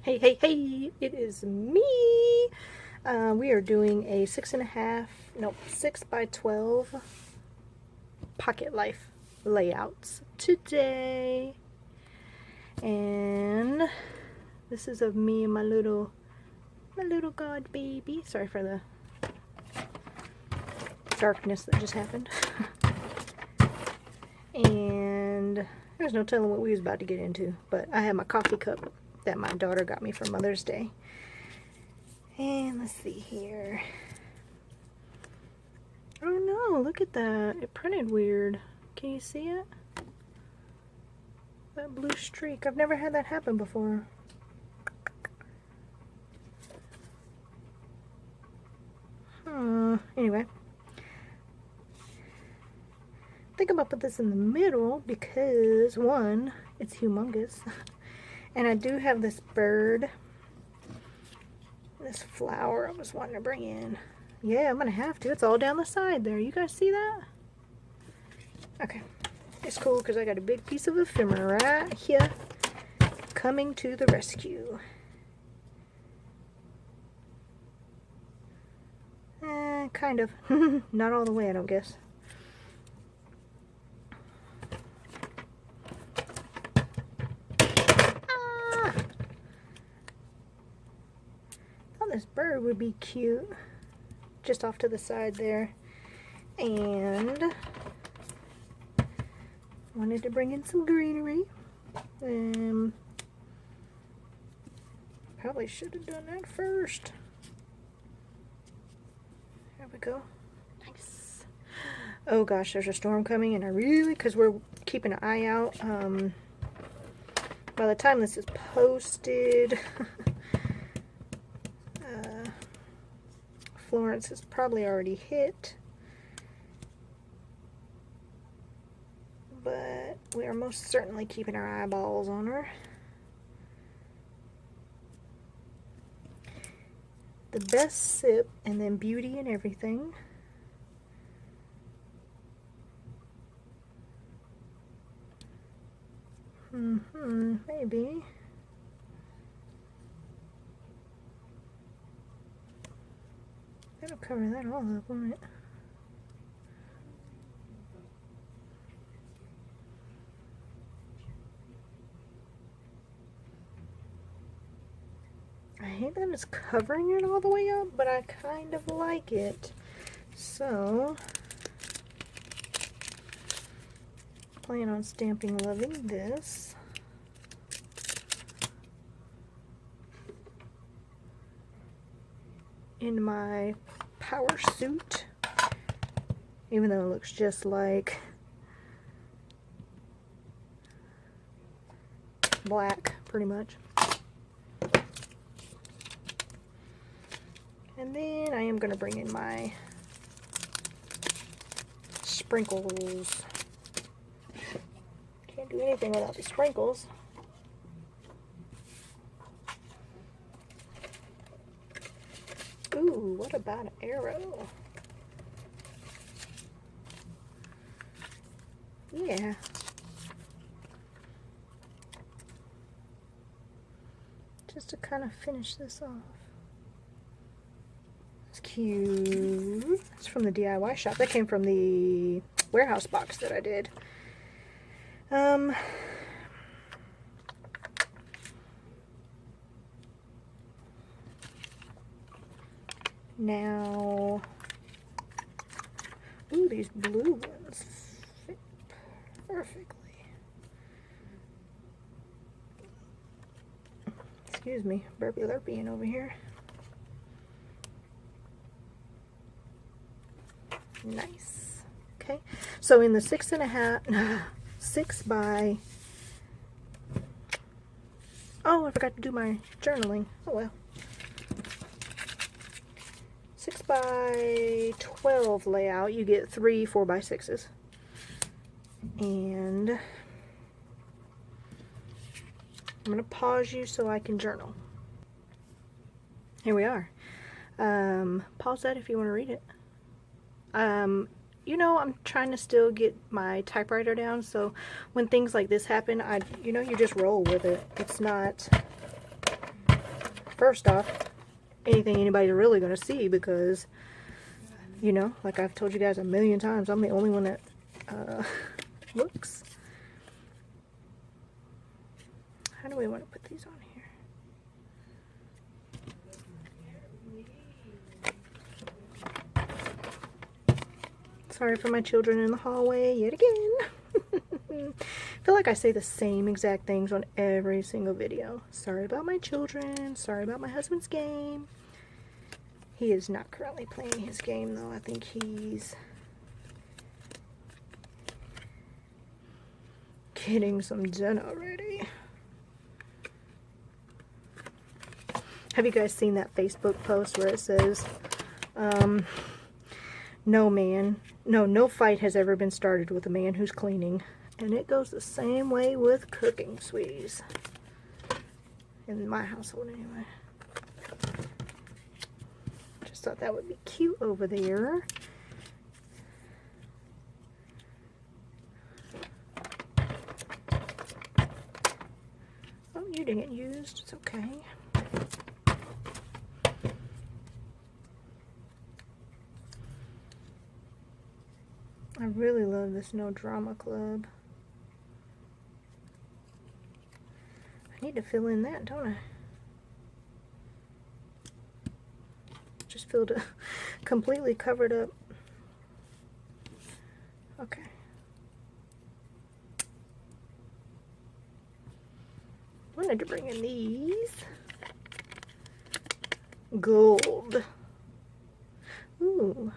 Hey, hey, hey, it is me. We are doing a 6 by 12 pocket life layouts today. And this is of me and my little god baby. Sorry for the darkness that just happened. And there's no telling what we was about to get into, but I have my coffee cup that my daughter got me for Mother's Day. And let's see here. Oh no, look at that. It printed weird. Can you see it? That blue streak. I've never had that happen before. Anyway. I think I'm gonna put this in the middle because, one, it's humongous. And I do have this bird, this flower I was wanting to bring in. Yeah, I'm gonna have to. It's all down the side there. You guys see that? Okay. It's cool because I got a big piece of ephemera right here coming to the rescue. Kind of. Not all the way, I don't guess. This bird would be cute just off to the side there, and wanted to bring in some greenery. Probably should have done that first. There we go. Nice. Oh gosh, there's a storm coming, and because we're keeping an eye out. By the time this is posted Florence is probably already hit, but we are most certainly keeping our eyeballs on her. The best sip, and then beauty and everything. Maybe. That'll cover that all up, won't it? I hate that it's covering it all the way up, but I kind of like it. So, plan on stamping loving this. In my power suit, even though it looks just like black pretty much. And then I am going to bring in my sprinkles. Can't do anything without the sprinkles. Ooh, what about an arrow? Yeah. Just to kind of finish this off. It's cute. It's from the DIY shop. That came from the warehouse box that I did. Now, ooh, these blue ones fit perfectly. Excuse me, burpy lurpying over here. Nice. Okay, so in the 6 by, oh, I forgot to do my journaling. Oh well. 6 by 12 layout, you get 3 4x6s. And I'm going to pause you so I can journal. Here we are. Pause that if you want to read it. You know, I'm trying to still get my typewriter down, so when things like this happen, you just roll with it. It's not first off, anything anybody's really going to see, because, you know, like I've told you guys a million times, I'm the only one that looks. How do we want to put these on here? Sorry for my children in the hallway yet again. I feel like I say the same exact things on every single video. Sorry about my children. Sorry about my husband's game. He is not currently playing his game though. I think he's getting some dinner ready. Have you guys seen that Facebook post where it says, no fight has ever been started with a man who's cleaning. And it goes the same way with cooking, sweeties. In my household, anyway. Just thought that would be cute over there. Oh, you didn't get used. It's okay. I really love this No Drama Club. I need to fill in that, don't I? Just filled it completely covered up. Okay. Wanted to bring in these. Gold. Ooh.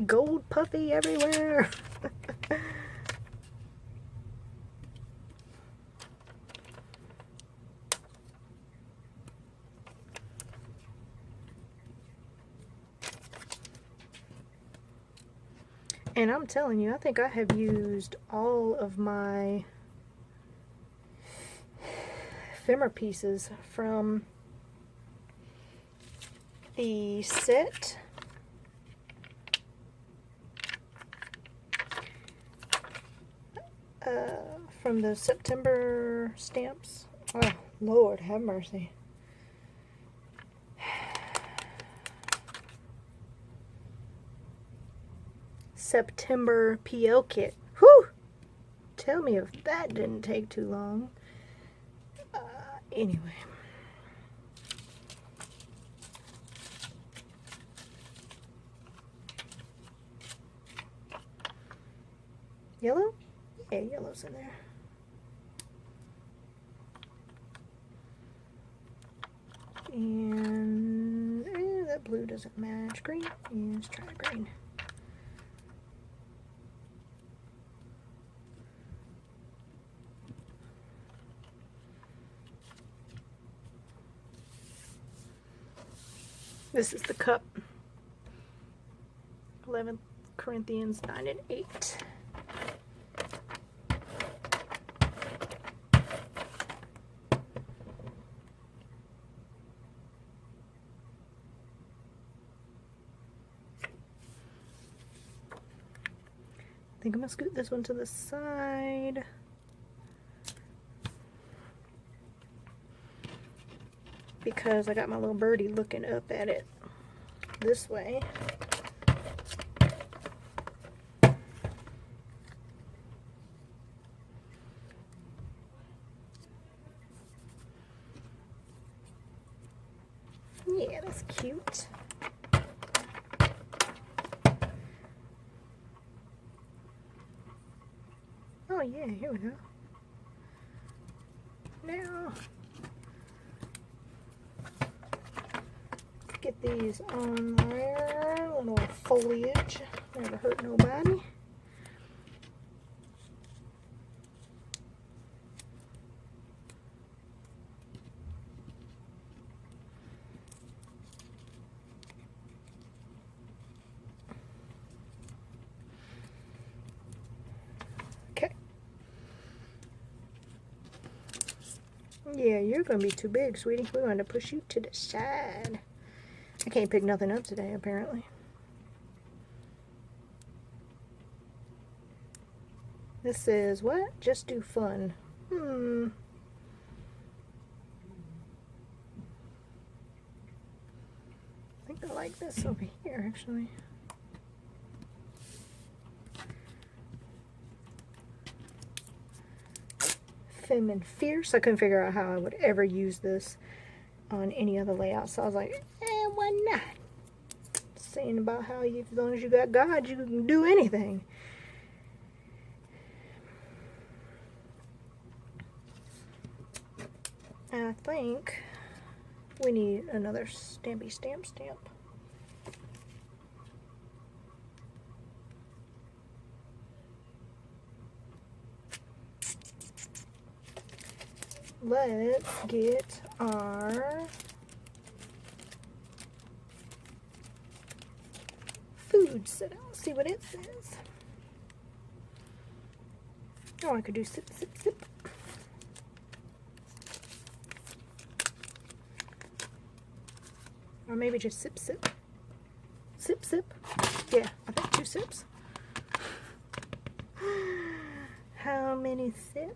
Gold puffy everywhere. And I'm telling you, I think I have used all of my ephemera pieces from the set. From the September stamps. Oh, Lord, have mercy. September PL kit. Whew! Tell me if that didn't take too long. Anyway. Yellow? Yeah, yellow's in there. And that blue doesn't match. Green? Yeah, let's try green. This is the cup. 11 Corinthians 9 and 8. I think I'm gonna scoot this one to the side. Because I got my little birdie looking up at it this way. Yeah, that's cute. Oh yeah, here we go. Now, get these on there. A little foliage. Never hurt nobody. Yeah, you're going to be too big, sweetie. We're going to push you to the side. I can't pick nothing up today, apparently. This says, what? Just do fun. I think I like this over here, actually. Femme and Fierce. I couldn't figure out how I would ever use this on any other layout, so I was like, why not? Saying about how you, as long as you got God, you can do anything. I think we need another stampy stamp. Let's get our food set out. See what it says. Oh, I could do sip, sip, sip. Or maybe just sip, sip. Sip, sip. Yeah, I think 2 sips. How many sips?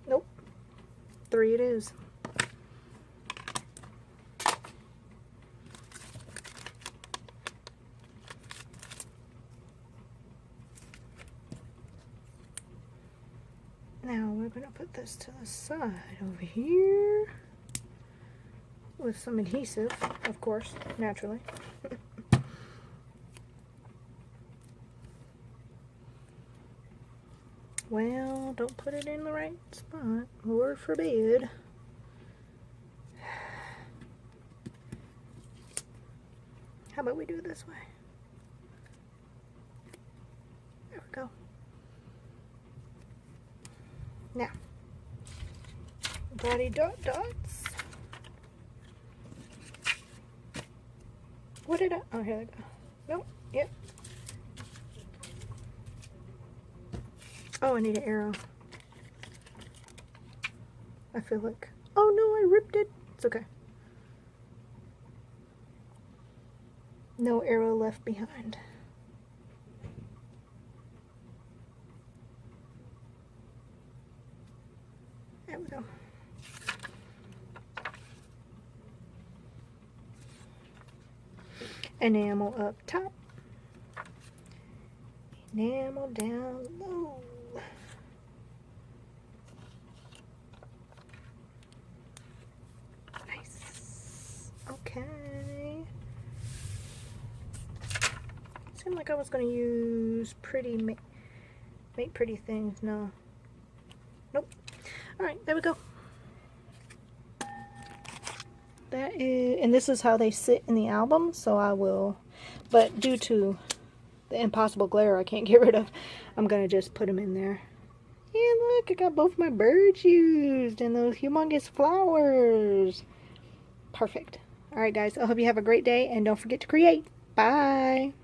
Nope. 3 it is. Now we're going to put this to the side over here with some adhesive, of course, naturally. Well, don't put it in the right spot. Lord forbid. How about we do it this way? There we go. Now, dotty dot dots. What did I? Oh, here we go. Nope. Yep. Oh, I need an arrow. I feel like. Oh no, I ripped it. It's okay. No arrow left behind. There we go. Enamel up top. Enamel down low. Nice. Okay. Seemed like I was going to use pretty, make pretty things. No. Nope. Alright, there we go. That is, and this is how they sit in the album, so I will, but due to the impossible glare I can't get rid of, I'm going to just put them in there. And look, I got both my birds used and those humongous flowers. Perfect. Alright guys, I hope you have a great day and don't forget to create. Bye.